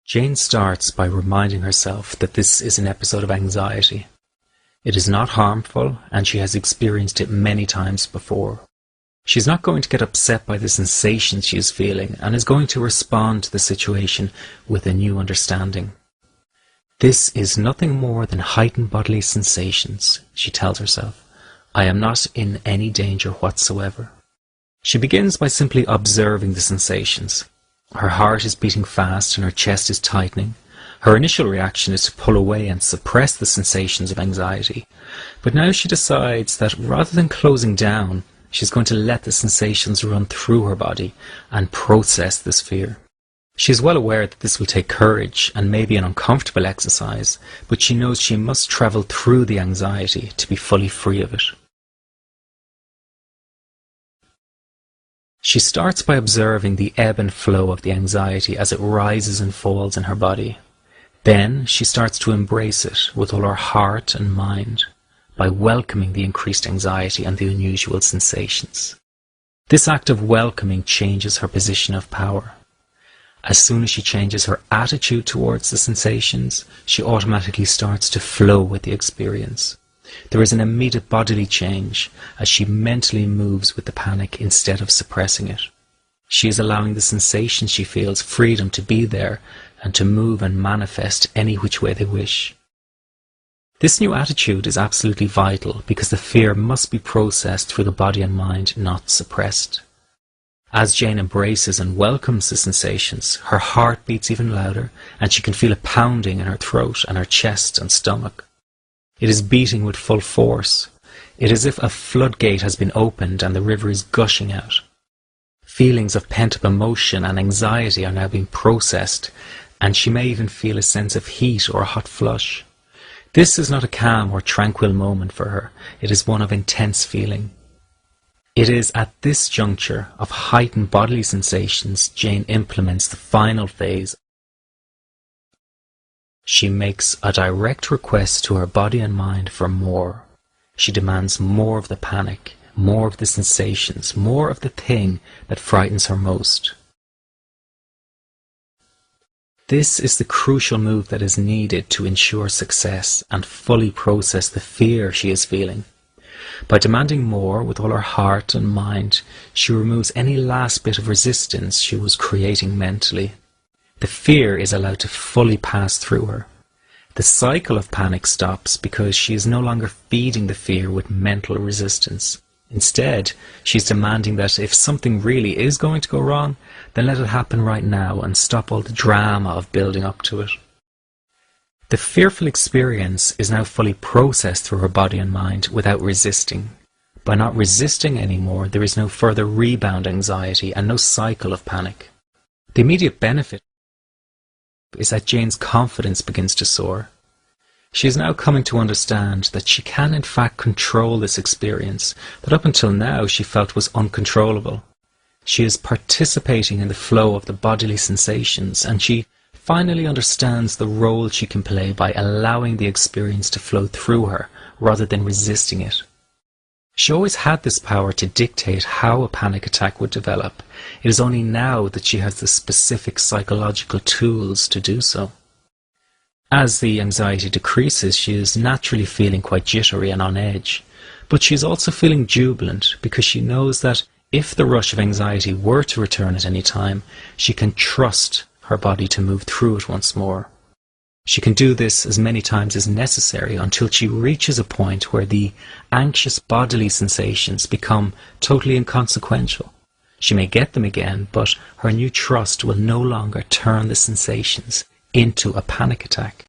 Jane starts by reminding herself that this is an episode of anxiety. It is not harmful, and she has experienced it many times before. She is not going to get upset by the sensations she is feeling, and is going to respond to the situation with a new understanding. This is nothing more than heightened bodily sensations, she tells herself. I am not in any danger whatsoever. She begins by simply observing the sensations. Her heart is beating fast and her chest is tightening. Her initial reaction is to pull away and suppress the sensations of anxiety. But now she decides that rather than closing down, she's going to let the sensations run through her body and process this fear. She is well aware that this will take courage and may be an uncomfortable exercise, but she knows she must travel through the anxiety to be fully free of it. She starts by observing the ebb and flow of the anxiety as it rises and falls in her body. Then she starts to embrace it with all her heart and mind by welcoming the increased anxiety and the unusual sensations. This act of welcoming changes her position of power. As soon as she changes her attitude towards the sensations, she automatically starts to flow with the experience. There is an immediate bodily change as she mentally moves with the panic instead of suppressing it. She is allowing the sensations she feels freedom to be there and to move and manifest any which way they wish. This new attitude is absolutely vital because the fear must be processed through the body and mind, not suppressed. As Jane embraces and welcomes the sensations, her heart beats even louder and she can feel a pounding in her throat and her chest and stomach. It is beating with full force. It is as if a floodgate has been opened and the river is gushing out. Feelings of pent-up emotion and anxiety are now being processed, and she may even feel a sense of heat or a hot flush. This is not a calm or tranquil moment for her. It is one of intense feeling. It is at this juncture of heightened bodily sensations Jane implements the final phase. She makes a direct request to her body and mind for more. She demands more of the panic, more of the sensations, more of the thing that frightens her most. This is the crucial move that is needed to ensure success and fully process the fear she is feeling. By demanding more with all her heart and mind, she removes any last bit of resistance she was creating mentally. The fear is allowed to fully pass through her. The cycle of panic stops because she is no longer feeding the fear with mental resistance. Instead, she's demanding that if something really is going to go wrong, then let it happen right now and stop all the drama of building up to it. The fearful experience is now fully processed through her body and mind without resisting. By not resisting anymore, there is no further rebound anxiety and no cycle of panic. The immediate benefit is that Jane's confidence begins to soar. She is now coming to understand that she can in fact control this experience that up until now she felt was uncontrollable. She is participating in the flow of the bodily sensations, and she finally understands the role she can play by allowing the experience to flow through her rather than resisting it. She always had this power to dictate how a panic attack would develop. It is only now that she has the specific psychological tools to do so. As the anxiety decreases, she is naturally feeling quite jittery and on edge, but she is also feeling jubilant because she knows that if the rush of anxiety were to return at any time, she can trust her body to move through it once more. She can do this as many times as necessary until she reaches a point where the anxious bodily sensations become totally inconsequential. She may get them again, but her new trust will no longer turn the sensations into a panic attack.